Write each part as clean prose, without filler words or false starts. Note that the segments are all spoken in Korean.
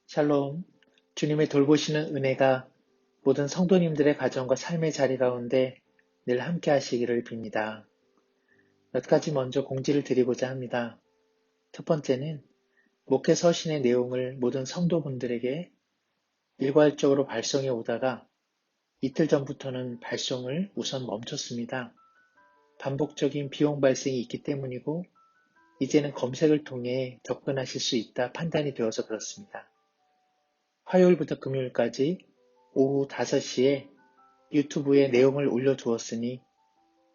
샬롬, 주님의 돌보시는 은혜가 모든 성도님들의 가정과 삶의 자리 가운데 늘 함께 하시기를 빕니다. 몇 가지 먼저 공지를 드리고자 합니다. 첫 번째는 목회 서신의 내용을 모든 성도분들에게 일괄적으로 발송해 오다가 이틀 전부터는 발송을 우선 멈췄습니다. 반복적인 비용 발생이 있기 때문이고 이제는 검색을 통해 접근하실 수 있다 판단이 되어서 그렇습니다. 화요일부터 금요일까지 오후 5시에 유튜브에 내용을 올려두었으니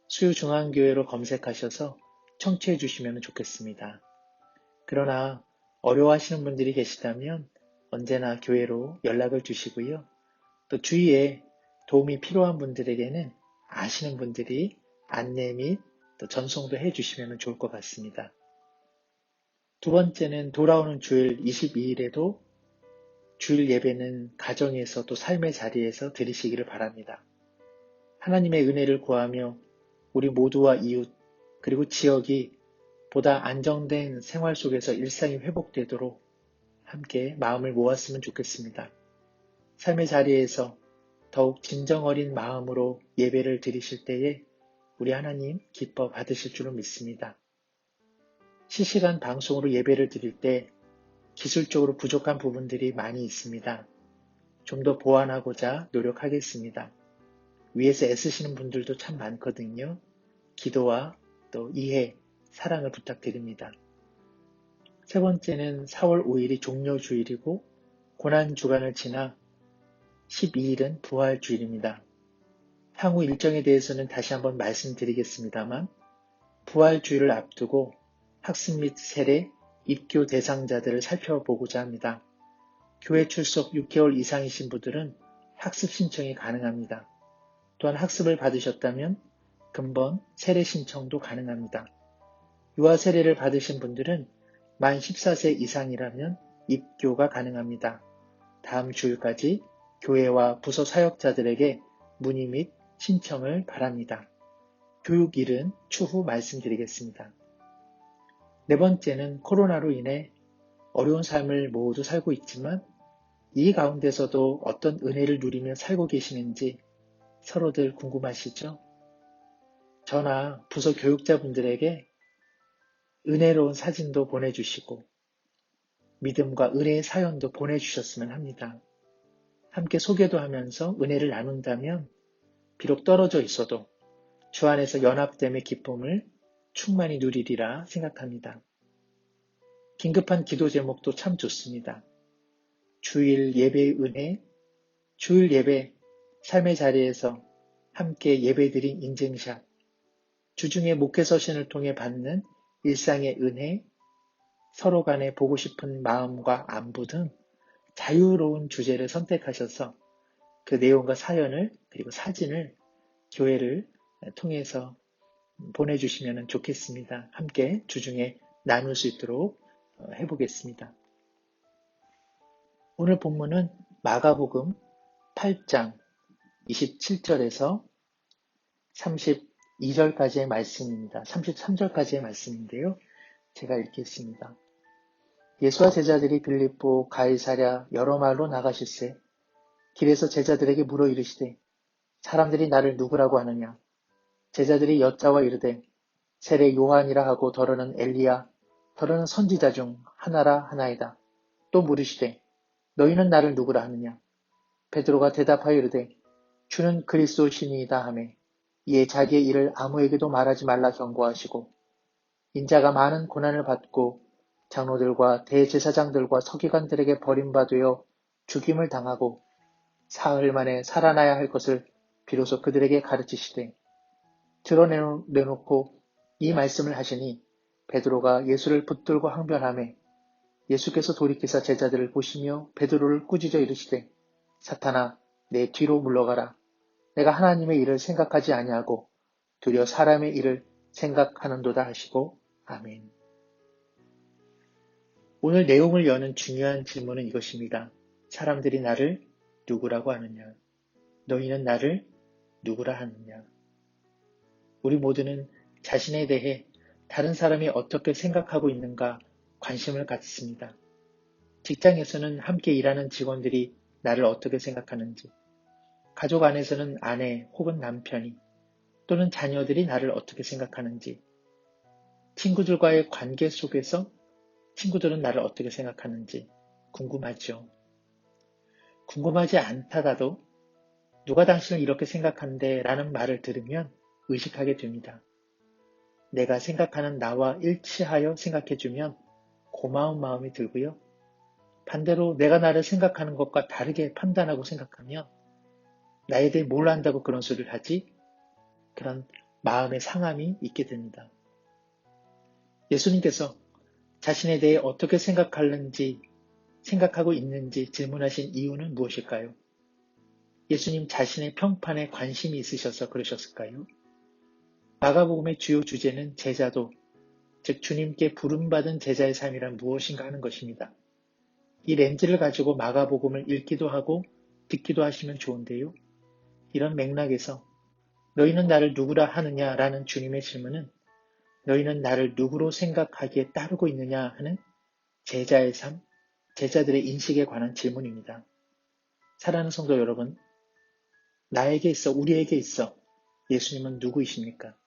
수유중앙교회로 검색하셔서 청취해 주시면 좋겠습니다. 그러나 어려워하시는 분들이 계시다면 언제나 교회로 연락을 주시고요. 또 주위에 도움이 필요한 분들에게는 아시는 분들이 안내 및 또 전송도 해주시면 좋을 것 같습니다. 두 번째는 돌아오는 주일 22일에도 주일 예배는 가정에서 또 삶의 자리에서 드리시기를 바랍니다. 하나님의 은혜를 구하며 우리 모두와 이웃 그리고 지역이 보다 안정된 생활 속에서 일상이 회복되도록 함께 마음을 모았으면 좋겠습니다. 삶의 자리에서 더욱 진정 어린 마음으로 예배를 드리실 때에 우리 하나님 기뻐 받으실 줄로 믿습니다. 실시간 방송으로 예배를 드릴 때 기술적으로 부족한 부분들이 많이 있습니다. 좀 더 보완하고자 노력하겠습니다. 위에서 애쓰시는 분들도 참 많거든요. 기도와 또 이해, 사랑을 부탁드립니다. 세 번째는 4월 5일이 종료주일이고 고난주간을 지나 12일은 부활주일입니다. 향후 일정에 대해서는 다시 한번 말씀드리겠습니다만 부활주일을 앞두고 학습 및 세례, 입교 대상자들을 살펴보고자 합니다. 교회 출석 6개월 이상이신 분들은 학습 신청이 가능합니다. 또한 학습을 받으셨다면 근본 세례 신청도 가능합니다. 유아 세례를 받으신 분들은 만 14세 이상이라면 입교가 가능합니다. 다음 주일까지 교회와 부서 사역자들에게 문의 및 신청을 바랍니다. 교육일은 추후 말씀드리겠습니다. 네 번째는 코로나로 인해 어려운 삶을 모두 살고 있지만 이 가운데서도 어떤 은혜를 누리며 살고 계시는지 서로들 궁금하시죠? 저나 부서 교육자분들에게 은혜로운 사진도 보내주시고 믿음과 은혜의 사연도 보내주셨으면 합니다. 함께 소개도 하면서 은혜를 나눈다면 비록 떨어져 있어도 주 안에서 연합됨의 기쁨을 충만히 누리리라 생각합니다. 긴급한 기도 제목도 참 좋습니다. 주일 예배의 은혜, 주일 예배, 삶의 자리에서 함께 예배드린 인증샷, 주중에 목회 서신을 통해 받는 일상의 은혜, 서로 간에 보고 싶은 마음과 안부 등 자유로운 주제를 선택하셔서 그 내용과 사연을 그리고 사진을 교회를 통해서 보내주시면 좋겠습니다. 함께 주중에 나눌 수 있도록 해보겠습니다. 오늘 본문은 마가복음 8장 27절에서 32절까지의 말씀입니다. 33절까지의 말씀인데요. 제가 읽겠습니다. 예수와 제자들이 빌립보 가이사랴 여러 마을로 나가실세 길에서 제자들에게 물어 이르시되 사람들이 나를 누구라고 하느냐 제자들이 여짜와 이르되 세례 요한이라 하고 더러는 엘리야 더러는 선지자 중 하나라 하나이다. 또 물으시되 너희는 나를 누구라 하느냐 베드로가 대답하여 이르되 주는 그리스도 신이이다 하매 이에 자기의 일을 아무에게도 말하지 말라 경고하시고 인자가 많은 고난을 받고 장로들과 대제사장들과 서기관들에게 버림받으여 죽임을 당하고 사흘 만에 살아나야 할 것을 비로소 그들에게 가르치시되 드러내놓고 이 말씀을 하시니 베드로가 예수를 붙들고 항변하매 예수께서 돌이키사 제자들을 보시며 베드로를 꾸짖어 이르시되 사탄아 내 뒤로 물러가라 내가 하나님의 일을 생각하지 아니하고 도리어 사람의 일을 생각하는도다 하시고 아멘. 오늘 내용을 여는 중요한 질문은 이것입니다. 사람들이 나를 누구라고 하느냐? 너희는 나를 누구라 하느냐? 우리 모두는 자신에 대해 다른 사람이 어떻게 생각하고 있는가 관심을 갖습니다. 직장에서는 함께 일하는 직원들이 나를 어떻게 생각하는지, 가족 안에서는 아내 혹은 남편이 또는 자녀들이 나를 어떻게 생각하는지, 친구들과의 관계 속에서 친구들은 나를 어떻게 생각하는지 궁금하죠. 궁금하지 않다가도 누가 당신을 이렇게 생각하는데 라는 말을 들으면 의식하게 됩니다. 내가 생각하는 나와 일치하여 생각해주면 고마운 마음이 들고요. 반대로 내가 나를 생각하는 것과 다르게 판단하고 생각하면 나에 대해 뭘 안다고 그런 소리를 하지? 그런 마음의 상함이 있게 됩니다. 예수님께서 자신에 대해 어떻게 생각하고 있는지 질문하신 이유는 무엇일까요? 예수님 자신의 평판에 관심이 있으셔서 그러셨을까요? 마가복음의 주요 주제는 제자도, 즉 주님께 부름받은 제자의 삶이란 무엇인가 하는 것입니다. 이 렌즈를 가지고 마가복음을 읽기도 하고 듣기도 하시면 좋은데요. 이런 맥락에서 너희는 나를 누구라 하느냐라는 주님의 질문은 너희는 나를 누구로 생각하기에 따르고 있느냐 하는 제자의 삶, 제자들의 인식에 관한 질문입니다. 사랑하는 성도 여러분, 나에게 있어, 우리에게 있어 예수님은 누구이십니까?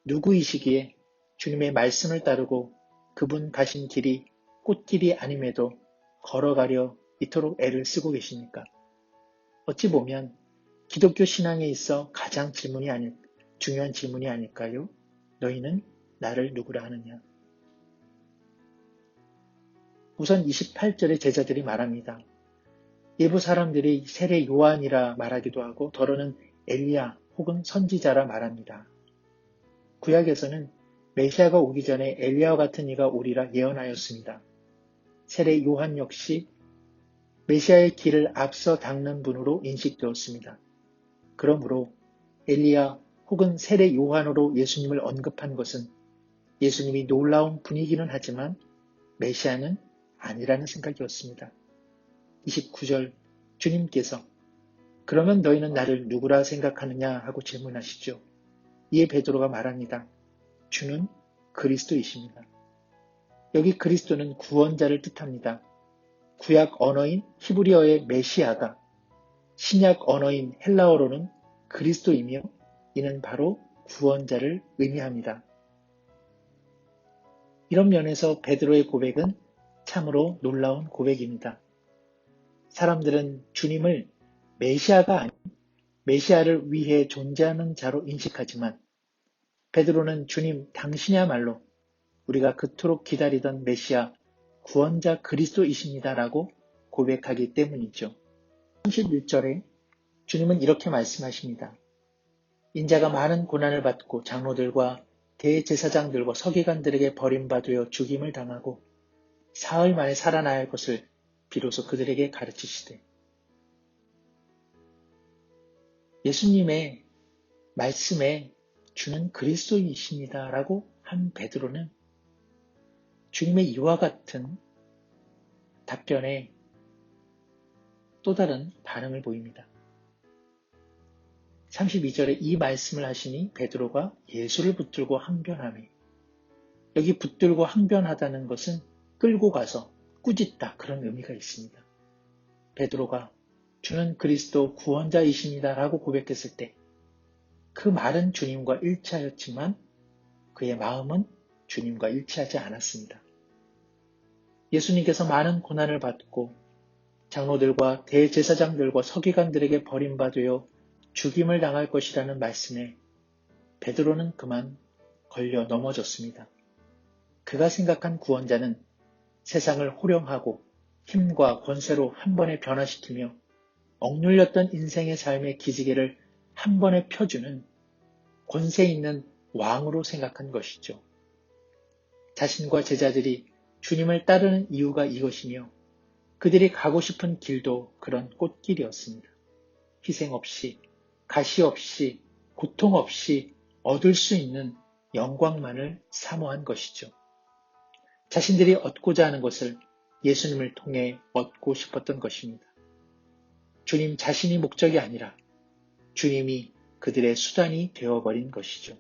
누구이시기에 주님의 말씀을 따르고 그분 가신 길이 꽃길이 아님에도 걸어가려 이토록 애를 쓰고 계십니까? 어찌 보면 기독교 신앙에 있어 가장 중요한 질문이 아닐까요? 너희는 나를 누구라 하느냐? 우선 28절에 제자들이 말합니다. 일부 사람들이 세례 요한이라 말하기도 하고 더러는 엘리야 혹은 선지자라 말합니다. 구약에서는 메시아가 오기 전에 엘리야와 같은 이가 오리라 예언하였습니다. 세례 요한 역시 메시아의 길을 앞서 닦는 분으로 인식되었습니다. 그러므로 엘리야 혹은 세례 요한으로 예수님을 언급한 것은 예수님이 놀라운 분이기는 하지만 메시아는 아니라는 생각이었습니다. 29절 주님께서 그러면 너희는 나를 누구라 생각하느냐 하고 질문하시죠. 이에 베드로가 말합니다. 주는 그리스도이십니다. 여기 그리스도는 구원자를 뜻합니다. 구약 언어인 히브리어의 메시아가 신약 언어인 헬라어로는 그리스도이며 이는 바로 구원자를 의미합니다. 이런 면에서 베드로의 고백은 참으로 놀라운 고백입니다. 사람들은 주님을 메시아가 아닌 메시아를 위해 존재하는 자로 인식하지만 베드로는 주님 당신이야말로 우리가 그토록 기다리던 메시아 구원자 그리스도이십니다라고 고백하기 때문이죠. 31절에 주님은 이렇게 말씀하십니다. 인자가 많은 고난을 받고 장로들과 대제사장들과 서기관들에게 버림받으려 죽임을 당하고 사흘 만에 살아나야 할 것을 비로소 그들에게 가르치시되 예수님의 말씀에 주는 그리스도이십니다 라고 한 베드로는 주님의 이와 같은 답변에 또 다른 반응을 보입니다. 32절에 이 말씀을 하시니 베드로가 예수를 붙들고 항변하매 여기 붙들고 항변하다는 것은 끌고 가서 꾸짖다 그런 의미가 있습니다. 베드로가 주는 그리스도 구원자이십니다 라고 고백했을 때 그 말은 주님과 일치하였지만 그의 마음은 주님과 일치하지 않았습니다. 예수님께서 많은 고난을 받고 장로들과 대제사장들과 서기관들에게 버림받으여 죽임을 당할 것이라는 말씀에 베드로는 그만 걸려 넘어졌습니다. 그가 생각한 구원자는 세상을 호령하고 힘과 권세로 한 번에 변화시키며 억눌렸던 인생의 삶의 기지개를 한 번에 펴주는 권세 있는 왕으로 생각한 것이죠. 자신과 제자들이 주님을 따르는 이유가 이것이며 그들이 가고 싶은 길도 그런 꽃길이었습니다. 희생 없이, 가시 없이, 고통 없이 얻을 수 있는 영광만을 사모한 것이죠. 자신들이 얻고자 하는 것을 예수님을 통해 얻고 싶었던 것입니다. 주님 자신이 목적이 아니라 주님이 그들의 수단이 되어버린 것이죠.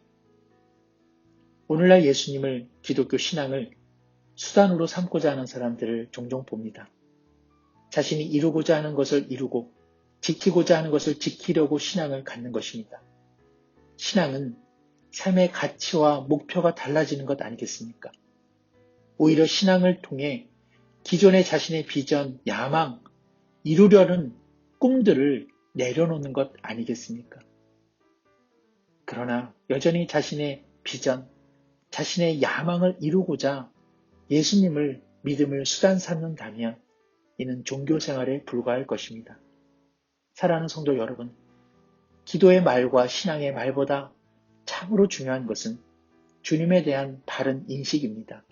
오늘날 예수님을 기독교 신앙을 수단으로 삼고자 하는 사람들을 종종 봅니다. 자신이 이루고자 하는 것을 이루고 지키고자 하는 것을 지키려고 신앙을 갖는 것입니다. 신앙은 삶의 가치와 목표가 달라지는 것 아니겠습니까? 오히려 신앙을 통해 기존의 자신의 비전, 야망, 이루려는 꿈들을 내려놓는 것 아니겠습니까? 그러나 여전히 자신의 비전, 자신의 야망을 이루고자 예수님을 믿음을 수단 삼는다면 이는 종교 생활에 불과할 것입니다. 사랑하는 성도 여러분, 기도의 말과 신앙의 말보다 참으로 중요한 것은 주님에 대한 바른 인식입니다.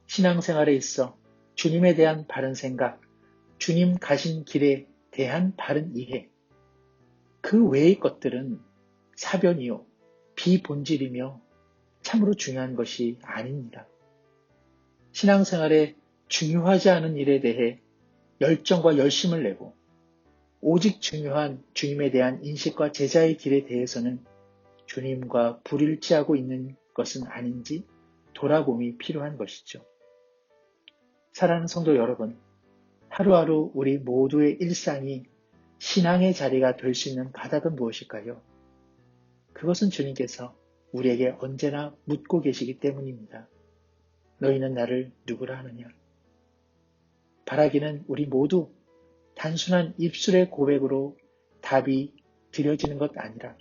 신앙생활에 있어 주님에 대한 바른 생각, 주님 가신 길에 대한 바른 이해, 그 외의 것들은 사변이요, 비본질이며 참으로 중요한 것이 아닙니다. 신앙생활에 중요하지 않은 일에 대해 열정과 열심을 내고 오직 중요한 주님에 대한 인식과 제자의 길에 대해서는 주님과 불일치하고 있는 것은 아닌지 돌아봄이 필요한 것이죠. 사랑하는 성도 여러분, 하루하루 우리 모두의 일상이 신앙의 자리가 될 수 있는 가닥은 무엇일까요? 그것은 주님께서 우리에게 언제나 묻고 계시기 때문입니다. 너희는 나를 누구라 하느냐? 바라기는 우리 모두 단순한 입술의 고백으로 답이 드려지는 것 아니라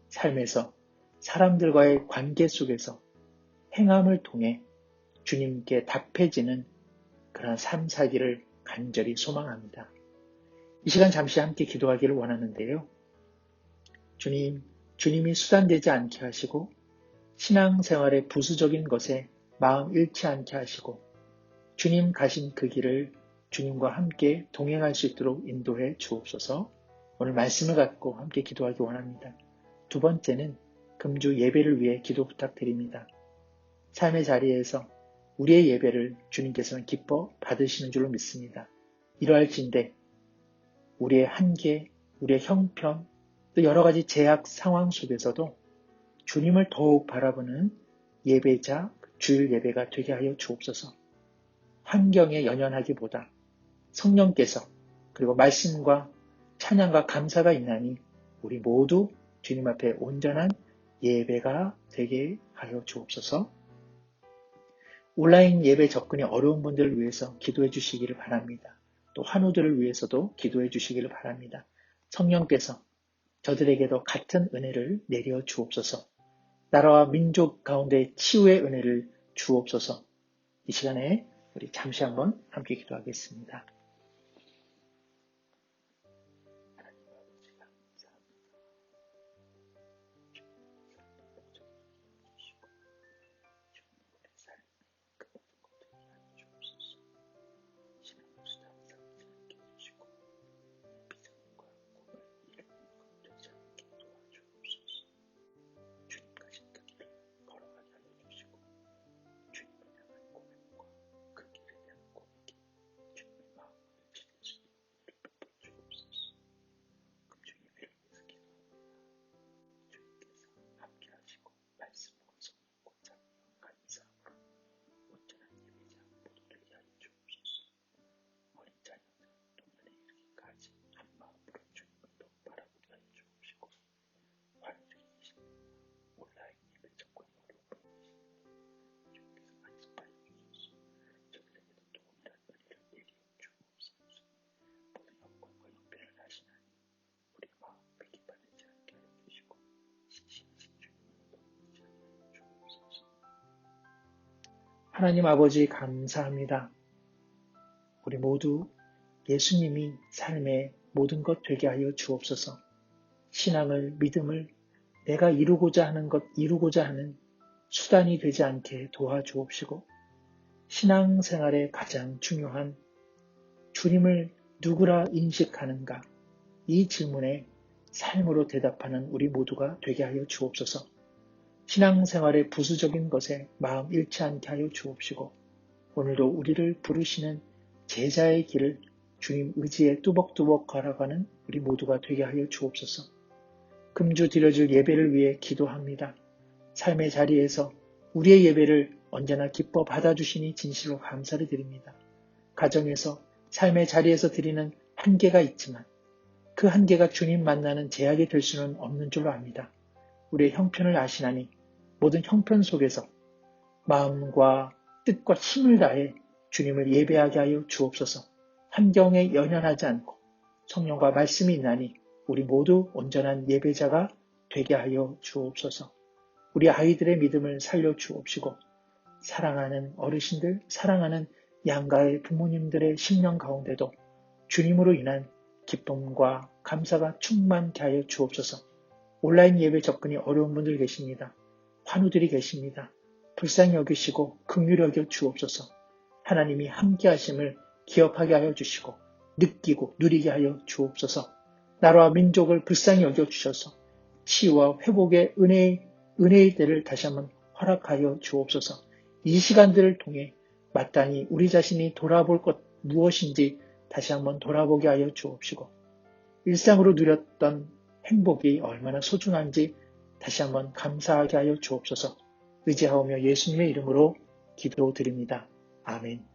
삶에서 사람들과의 관계 속에서 행함을 통해 주님께 답해지는 그런 삶 살기를 간절히 소망합니다. 이 시간 잠시 함께 기도하기를 원하는데요. 주님이 수단되지 않게 하시고 신앙생활의 부수적인 것에 마음 잃지 않게 하시고 주님 가신 그 길을 주님과 함께 동행할 수 있도록 인도해 주옵소서. 오늘 말씀을 갖고 함께 기도하기 원합니다. 두 번째는 금주 예배를 위해 기도 부탁드립니다. 삶의 자리에서 우리의 예배를 주님께서는 기뻐 받으시는 줄로 믿습니다. 이러할진대 우리의 한계, 우리의 형편, 또 여러 가지 제약 상황 속에서도 주님을 더욱 바라보는 예배자, 주일 예배가 되게 하여 주옵소서. 환경에 연연하기보다 성령께서 그리고 말씀과 찬양과 감사가 있나니 우리 모두 주님 앞에 온전한 예배가 되게 하여 주옵소서. 온라인 예배 접근이 어려운 분들을 위해서 기도해 주시기를 바랍니다. 또 환우들을 위해서도 기도해 주시기를 바랍니다. 성령께서 저들에게도 같은 은혜를 내려 주옵소서. 나라와 민족 가운데 치유의 은혜를 주옵소서. 이 시간에 우리 잠시 한번 함께 기도하겠습니다. 하나님 아버지 감사합니다. 우리 모두 예수님이 삶의 모든 것 되게 하여 주옵소서. 신앙을, 믿음을 내가 이루고자 하는 것, 이루고자 하는 수단이 되지 않게 도와주옵시고 신앙생활의 가장 중요한 주님을 누구라 인식하는가 이 질문에 삶으로 대답하는 우리 모두가 되게 하여 주옵소서. 신앙생활의 부수적인 것에 마음 잃지 않게 하여 주옵시고 오늘도 우리를 부르시는 제자의 길을 주님 의지에 뚜벅뚜벅 걸어가는 우리 모두가 되게 하여 주옵소서. 금주 드려줄 예배를 위해 기도합니다. 삶의 자리에서 우리의 예배를 언제나 기뻐 받아주시니 진실로 감사를 드립니다. 가정에서, 삶의 자리에서 드리는 한계가 있지만 그 한계가 주님 만나는 제약이 될 수는 없는 줄로 압니다. 우리의 형편을 아시나니 모든 형편 속에서 마음과 뜻과 힘을 다해 주님을 예배하게 하여 주옵소서. 환경에 연연하지 않고 성령과 말씀이 있나니 우리 모두 온전한 예배자가 되게 하여 주옵소서. 우리 아이들의 믿음을 살려 주옵시고 사랑하는 어르신들, 사랑하는 양가의 부모님들의 심령 가운데도 주님으로 인한 기쁨과 감사가 충만케 하여 주옵소서. 온라인 예배 접근이 어려운 분들 계십니다. 환우들이 계십니다. 불쌍히 여기시고 긍휼히 여겨 주옵소서. 하나님이 함께 하심을 기억하게 하여 주시고 느끼고 누리게 하여 주옵소서. 나라와 민족을 불쌍히 여겨 주셔서 치유와 회복의 은혜의 때를 다시 한번 허락하여 주옵소서. 이 시간들을 통해 마땅히 우리 자신이 돌아볼 것 무엇인지 다시 한번 돌아보게 하여 주옵시고 일상으로 누렸던 행복이 얼마나 소중한지 다시 한번 감사하게 하여 주옵소서. 의지하오며 예수님의 이름으로 기도드립니다. 아멘.